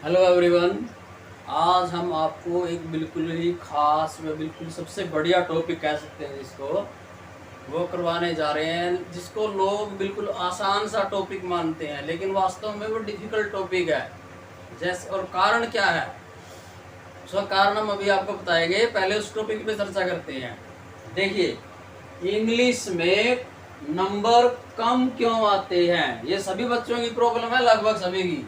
Hello everyone. आज हम आपको एक बिल्कुल ही खास व बिल्कुल सबसे बढ़िया टॉपिक कह सकते हैं जिसको वो करवाने जा रहे हैं, जिसको लोग बिल्कुल आसान सा टॉपिक मानते हैं लेकिन वास्तव में वो डिफिकल्ट टॉपिक है। जैसे और कारण क्या है उसका कारण हम अभी आपको बताएंगे। पहले उस टॉपिक पे चर्चा करते हैं। देखिए, इंग्लिश में नंबर कम क्यों आते हैं, ये सभी बच्चों की प्रॉब्लम है, लगभग सभी की,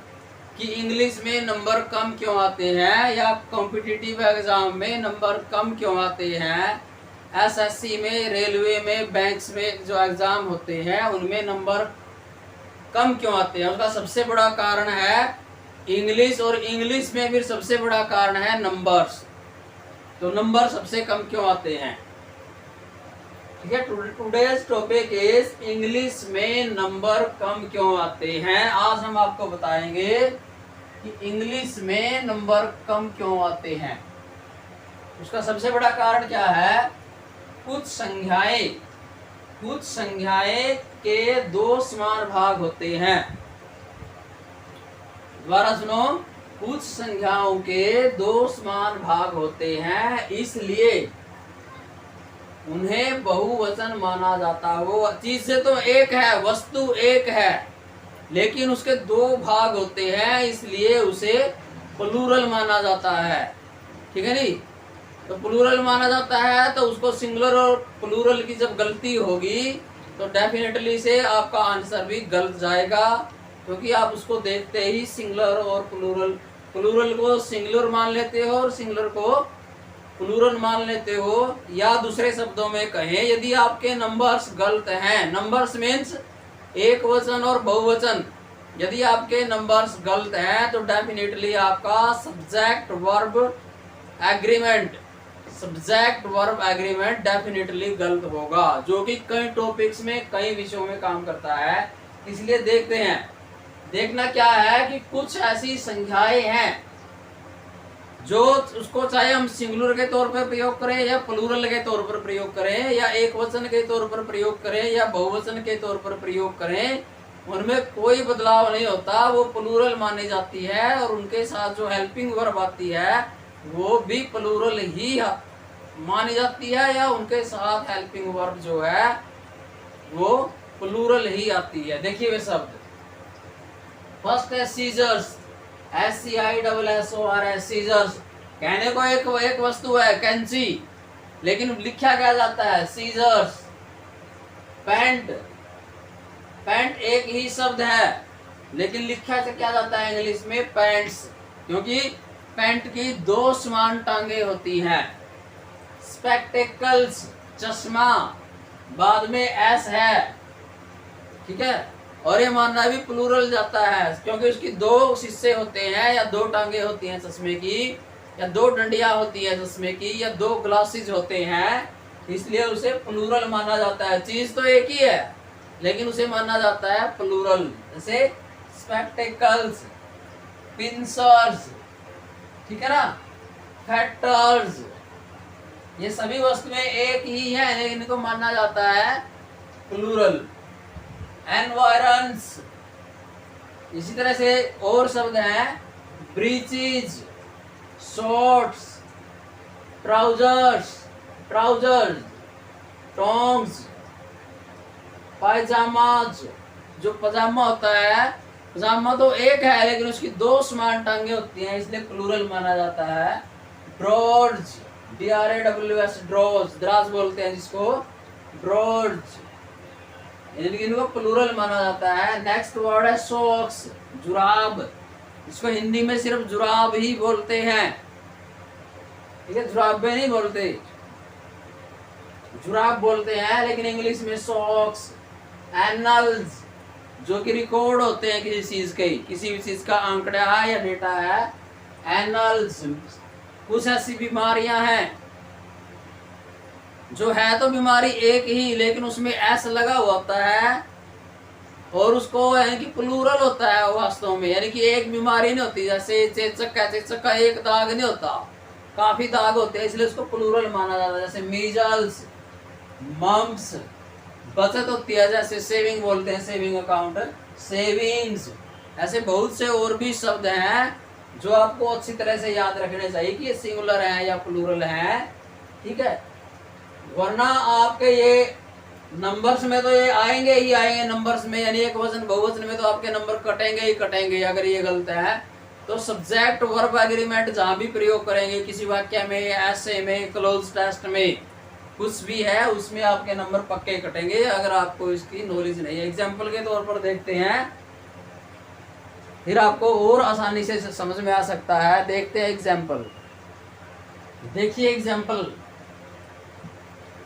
कि इंग्लिश में नंबर कम क्यों आते हैं या कॉम्पिटिटिव एग्जाम में नंबर कम क्यों आते हैं। एसएससी में, रेलवे में, बैंक्स में जो एग्जाम होते हैं उनमें नंबर कम क्यों आते हैं, उसका सबसे बड़ा कारण है इंग्लिश। और इंग्लिश में फिर सबसे बड़ा कारण है नंबर्स। तो नंबर सबसे कम क्यों आते हैं, ठीक है। टुडेज टॉपिक इज इंग्लिश में नंबर कम क्यों आते हैं। आज हम आपको बताएंगे कि इंग्लिश में नंबर कम क्यों आते हैं। उसका सबसे बड़ा कारण क्या है। कुछ संख्याएं के दो समान भाग होते हैं। दोबारा सुनो, कुछ संख्याओं के दो समान भाग होते हैं, इसलिए उन्हें बहुवचन माना जाता है। वो चीज से तो एक है, वस्तु एक है, लेकिन उसके दो भाग होते हैं, इसलिए उसे प्लूरल माना जाता है, ठीक है नी। तो प्लूरल माना जाता है तो उसको सिंगुलर और प्लूरल की जब गलती होगी तो डेफिनेटली से आपका आंसर भी गलत जाएगा, क्योंकि आप उसको देखते ही सिंगुलर और प्लूरल को सिंगुलर मान लेते हो और सिंगुलर को प्लूरल मान लेते हो। या दूसरे शब्दों में कहें, यदि आपके नंबर्स गलत हैं, नंबर्स मीन्स एक वचन और बहुवचन, यदि आपके नंबर्स गलत हैं तो डेफिनेटली आपका सब्जेक्ट वर्ब एग्रीमेंट डेफिनेटली गलत होगा, जो कि कई टॉपिक्स में, कई विषयों में काम करता है। इसलिए देखते हैं, देखना क्या है कि कुछ ऐसी संख्याएं हैं जो उसको चाहे हम सिंगुलर के तौर पर प्रयोग करें या प्लूरल के तौर पर प्रयोग करें या एक वचन के तौर पर प्रयोग करें या बहुवचन के तौर पर प्रयोग करें, उनमें कोई बदलाव नहीं होता, वो प्लूरल मानी जाती है। और उनके साथ जो हेल्पिंग वर्ब आती है वो भी प्लूरल ही मानी जाती है, या उनके साथ हेल्पिंग वर्ब जो है वो प्लूरल ही आती है। देखिए वे शब्द, फर्स्ट है सीजर्स, SCISSORS, सीजर्स। कहने को एक वस्तु है कैंची, लेकिन लिखा क्या जाता है सीजर्स। पैंट एक ही शब्द है, लेकिन लिखा क्या जाता है इंग्लिश में पैंट्स, क्योंकि पैंट की दो समान टांगे होती हैं। स्पेक्टेकल्स, चश्मा, बाद में एस है, ठीक है। और ये मानना भी प्लूरल जाता है, क्योंकि उसकी दो शीशे होते हैं या दो टांगे होती हैं चश्मे की, या दो डंडियां होती है चश्मे की, या दो ग्लासेस होते हैं, इसलिए उसे प्लूरल माना जाता है। चीज तो एक ही है लेकिन उसे माना जाता है प्लूरल। जैसे स्पेक्टेकल्स, पिंसर्स, ठीक है ना, फैक्टर्स, ये सभी वस्तुएं एक ही है लेकिन इनको माना जाता है प्लूरल। एनवायरन्स, इसी तरह से और शब्द हैं ब्रीचेज, शॉर्ट्स, ट्राउजर्स, टॉम्स, पायजामाज, जो पजामा होता है, पजामा तो एक है लेकिन उसकी दो समान टांगे होती हैं, इसलिए प्लूरल माना जाता है। ड्रॉर्स, DRAWS, ड्रॉर्स, द्रास बोलते हैं जिसको, ड्रॉर्स, इनको प्लूरल माना जाता है। नेक्स्ट वर्ड है सॉक्स, जुराब, इसको हिंदी में सिर्फ जुराब ही बोलते हैं, ठीक है, जुराबे नहीं बोलते, जुराब बोलते हैं, लेकिन इंग्लिश में सॉक्स। एनल्स, जो कि रिकॉर्ड होते हैं किसी चीज के, किसी भी चीज का आंकड़ा है या डेटा है, एनल्स। कुछ ऐसी बीमारियां हैं जो है तो बीमारी एक ही लेकिन उसमें एस लगा हुआ होता है और उसको यानी कि प्लूरल होता है वास्तव में, यानी कि एक बीमारी नहीं होती। जैसे चेचक है, चेचक का एक दाग नहीं होता, काफी दाग होते हैं, इसलिए उसको प्लूरल माना जाता है। जैसे मीजल्स, मम्स, बचत होती है, जैसे सेविंग बोलते हैं, सेविंग अकाउंट, सेविंग्स। ऐसे बहुत से और भी शब्द हैं जो आपको अच्छी तरह से याद रखने चाहिए कि ये सिंगुलर है या प्लूरल है, ठीक है। वरना आपके ये नंबर्स में तो ये आएंगे ही आएंगे, नंबर्स में यानी एक वचन बहुवचन में तो आपके नंबर कटेंगे ही कटेंगे अगर ये गलत है। तो सब्जेक्ट वर्ब एग्रीमेंट जहां भी प्रयोग करेंगे किसी वाक्य में, ऐसे में, क्लोज टेस्ट में, कुछ भी है उसमें आपके नंबर पक्के कटेंगे अगर आपको इसकी नॉलेज नहीं है। एग्जाम्पल के तौर पर देखते हैं, फिर आपको और आसानी से समझ में आ सकता है। देखते हैं एग्जाम्पल। देखिए एग्जाम्पल,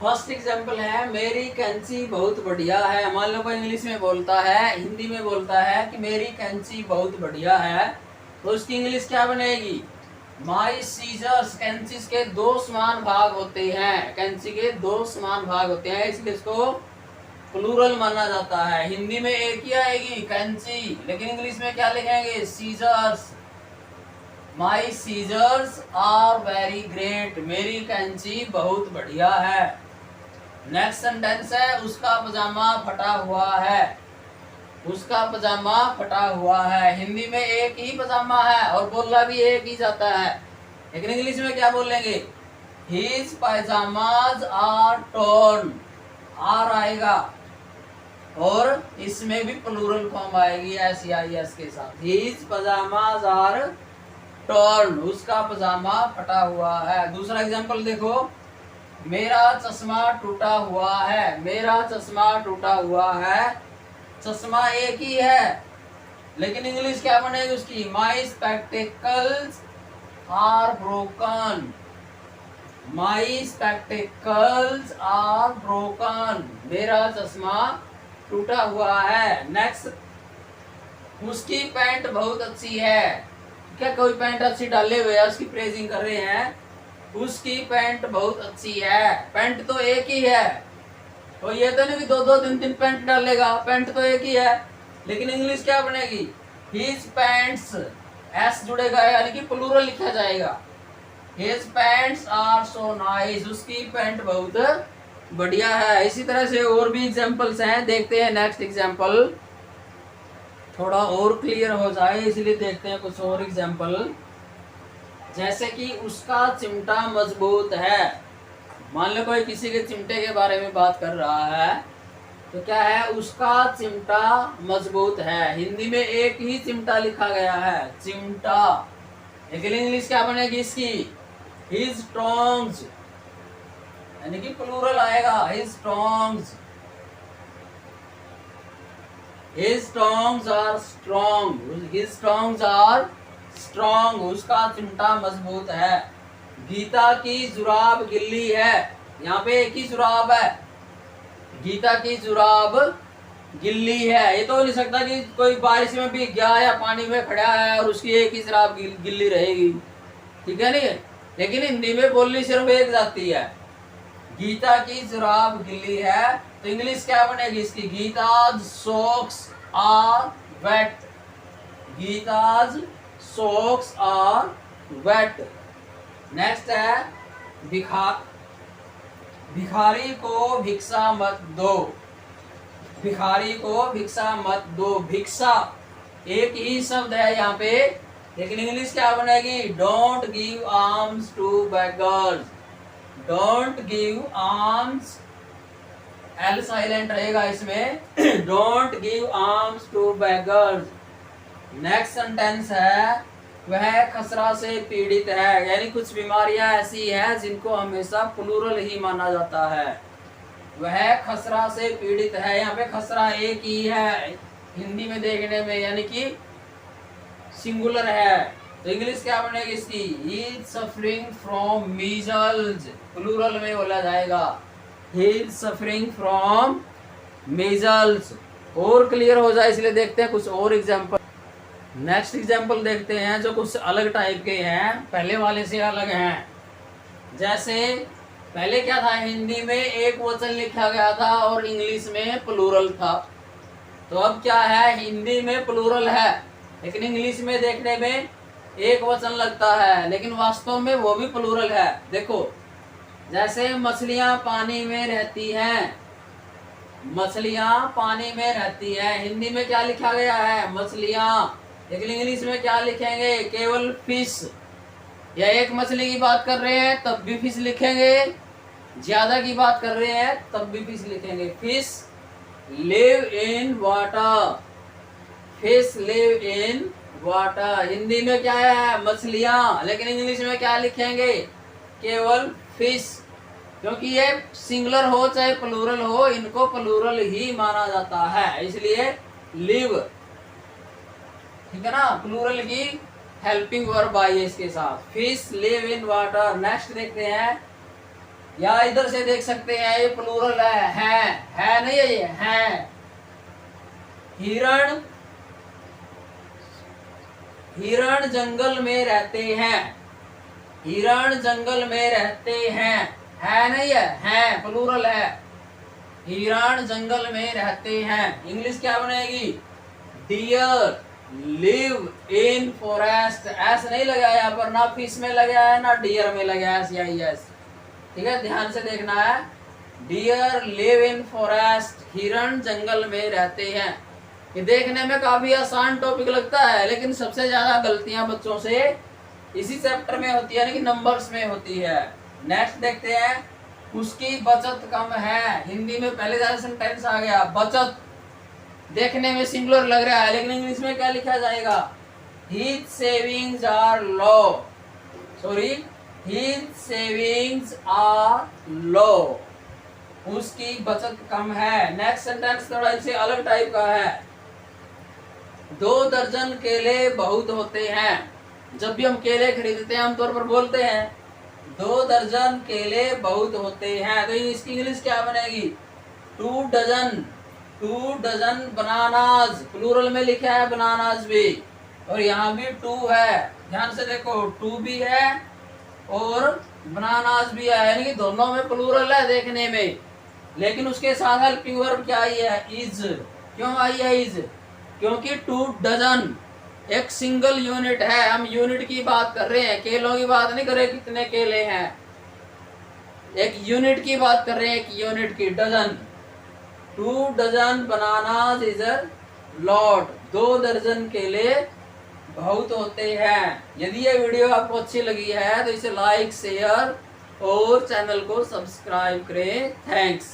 फर्स्ट एग्जाम्पल है मेरी कैंची बहुत बढ़िया है। मान लो कोई इंग्लिश में बोलता है, हिंदी में बोलता है कि मेरी कैंची बहुत बढ़िया है, तो उसकी इंग्लिश क्या बनेगी? माई सीजर्स। कैंची के दो समान भाग होते हैं, कैंची के दो समान भाग होते हैं, इसलिए इसको प्लूरल माना जाता है। हिंदी में एक ही आएगी कैंची, लेकिन इंग्लिश में क्या लिखेंगे? Scissors. My scissors are very great. मेरी कैंची बहुत बढ़िया है। नेक्स्ट सेंटेंस है उसका पजामा फटा हुआ है। उसका पजामा फटा हुआ है। हिंदी में एक ही पजामा है और बोला भी एक ही जाता है, लेकिन इंग्लिश में क्या बोलेंगे? His pyjamas are torn. Are आएगा और इसमें भी प्लूरल फॉर्म आएगी SEIS के साथ। His pyjamas are torn. उसका पजामा फटा हुआ है। दूसरा एग्जांपल देखो, मेरा चश्मा टूटा हुआ है। मेरा चश्मा टूटा हुआ है। चश्मा एक ही है, लेकिन इंग्लिश क्या बनेगी उसकी? My spectacles are broken. My spectacles are broken. मेरा चश्मा टूटा हुआ है। नेक्स्ट, उसकी पैंट बहुत अच्छी है। क्या कोई पैंट अच्छी डाले हुए है, उसकी प्रेजिंग कर रहे हैं? उसकी पैंट बहुत अच्छी है। पैंट तो एक ही है, तो ये तो नहीं कि दो दो तीन तीन पैंट डालेगा, पैंट तो एक ही है, लेकिन इंग्लिश क्या बनेगी? His pants. एस जुड़ेगा यानी कि प्लूरल लिखा जाएगा। His pants are so nice. उसकी पैंट बहुत बढ़िया है। इसी तरह से और भी एग्जांपल्स हैं, देखते हैं नेक्स्ट एग्जांपल, थोड़ा और क्लियर हो जाए इसलिए देखते हैं कुछ और एग्जांपल। जैसे कि उसका चिमटा मजबूत है। मान लो कोई किसी के चिमटे के बारे में बात कर रहा है, तो क्या है? उसका चिमटा मजबूत है। हिंदी में एक ही चिमटा लिखा गया है, चिमटा, लेकिन इंग्लिश क्या बनेगी इसकी? हिज टोंग्स, यानी कि प्लूरल आएगा। His tongs. His tongs are strong. His tongs are strong. उसका चिमटा मजबूत है। गीता की जुराब गिल्ली है। यहाँ पे एक ही जुराब है, गीता की जुराब गिल्ली है। ये तो नहीं सकता कि कोई बारिश में भी गया या पानी में खड़ा है और उसकी एक ही जुराब गिल्ली रहेगी, ठीक है नहीं? लेकिन हिंदी में बोली सिर्फ एक जाती है। गीता की जुराब गिल्ली है, तो इंग्लिश क्या बनेगी इसकी? Geeta's socks are wet. Geeta's socks are wet. Next है भिखारी को भिक्षा मत दो। भिखारी को भिक्षा मत दो। भिक्षा एक ही शब्द है यहाँ पे, लेकिन इंग्लिश क्या बनेगी? Don't give alms to beggars. Don't give alms, L silent रहेगा इसमें। Don't give alms to beggars. Next sentence है वह खसरा से पीड़ित है, यानी कुछ बीमारियां ऐसी हैं जिनको हमेशा प्लूरल ही माना जाता है। वह खसरा से पीड़ित है। यहाँ पे खसरा एक ही है हिंदी में देखने में, यानी कि सिंगुलर है, तो इंग्लिश क्या बनेगी इसकी? He is suffering from measles. Plural में बोला जाएगा, he is suffering from measles. और क्लियर हो जाए इसलिए देखते हैं कुछ और एग्जाम्पल। नेक्स्ट एग्जाम्पल देखते हैं जो कुछ अलग टाइप के हैं, पहले वाले से अलग हैं। जैसे पहले क्या था, हिंदी में एक वचन लिखा गया था और इंग्लिश में प्लूरल था। तो अब क्या है, हिंदी में प्लूरल है लेकिन इंग्लिश में देखने में एक वचन लगता है, लेकिन वास्तव में वो भी प्लूरल है। देखो, जैसे मछलियां पानी में रहती हैं। मछलियां पानी में रहती हैं, हिंदी में क्या लिखा गया है? मछलियां। लेकिन इंग्लिश में क्या लिखेंगे, केवल फिश। या एक मछली की बात कर रहे हैं तब भी फिश लिखेंगे, ज्यादा की बात कर रहे हैं तब भी फिश लिखेंगे। Fish live in water, fish live in water. Hindi में क्या है, मछलियां, लेकिन इंग्लिश में क्या लिखेंगे, केवल फिश। क्योंकि ये सिंगुलर हो चाहे प्लूरल हो, इनको प्लूरल ही माना जाता है, इसलिए लिव, ठीक है ना, प्लूरल की हेल्पिंग वर्ब आई है इसके साथ। Fish live in water. Next देखते हैं, या इधर से देख सकते हैं, ये प्लूरल है नहीं है, ये है। हिरण, हिरण जंगल में रहते हैं, हिरण जंगल में रहते हैं, है नहीं है प्लूरल है। हिरण जंगल में रहते हैं। इंग्लिश क्या बनेगी, deer live in forest. S नहीं लगाया यहाँ पर, ना फिश में लगाया है ना डियर में लगाया है, यस, ठीक है, ध्यान से देखना है। डियर लिव इन फॉरेस्ट, हिरण जंगल में रहते हैं। ये देखने में काफी आसान टॉपिक लगता है, लेकिन सबसे ज्यादा गलतियां बच्चों से इसी चैप्टर में होती है, यानी कि नंबर्स में होती है। नेक्स्ट देखते हैं, उसकी बचत कम है। हिंदी में पहले ज्यादा सेंटेंस आ गया, बचत देखने में सिंगुलर लग रहा है, लेकिन इंग्लिश में क्या लिखा जाएगा, his savings are low, sorry, his savings are low, उसकी बचत कम है। नेक्स्ट सेंटेंस थोड़ा इनसे अलग टाइप का है, 2 दर्जन केले बहुत होते हैं। जब भी हम केले खरीदते हैं आमतौर पर बोलते हैं 2 दर्जन केले बहुत होते हैं, तो इसकी इंग्लिश क्या बनेगी, 2 डजन, 2 डजन बनानाज, प्लूरल में लिखा है बनानाज भी, और यहाँ भी 2 है, ध्यान से देखो 2 भी है और बनानाज भी है, यानी कि दोनों में प्लूरल है देखने में, लेकिन उसके साथ हेल्पिंग वर्ब क्या आई है, इज। क्यों आई है इज, क्योंकि 2 डजन एक सिंगल यूनिट है, हम यूनिट की बात कर रहे हैं, केलों की बात नहीं कर रहे कितने केले हैं, एक यूनिट की बात कर रहे हैं, एक यूनिट की, dozen. 2 dozen bananas is a lot, 2 दर्जन केले बहुत होते हैं। यदि ये वीडियो आपको अच्छी लगी है तो इसे लाइक, शेयर और चैनल को सब्सक्राइब करें। थैंक्स।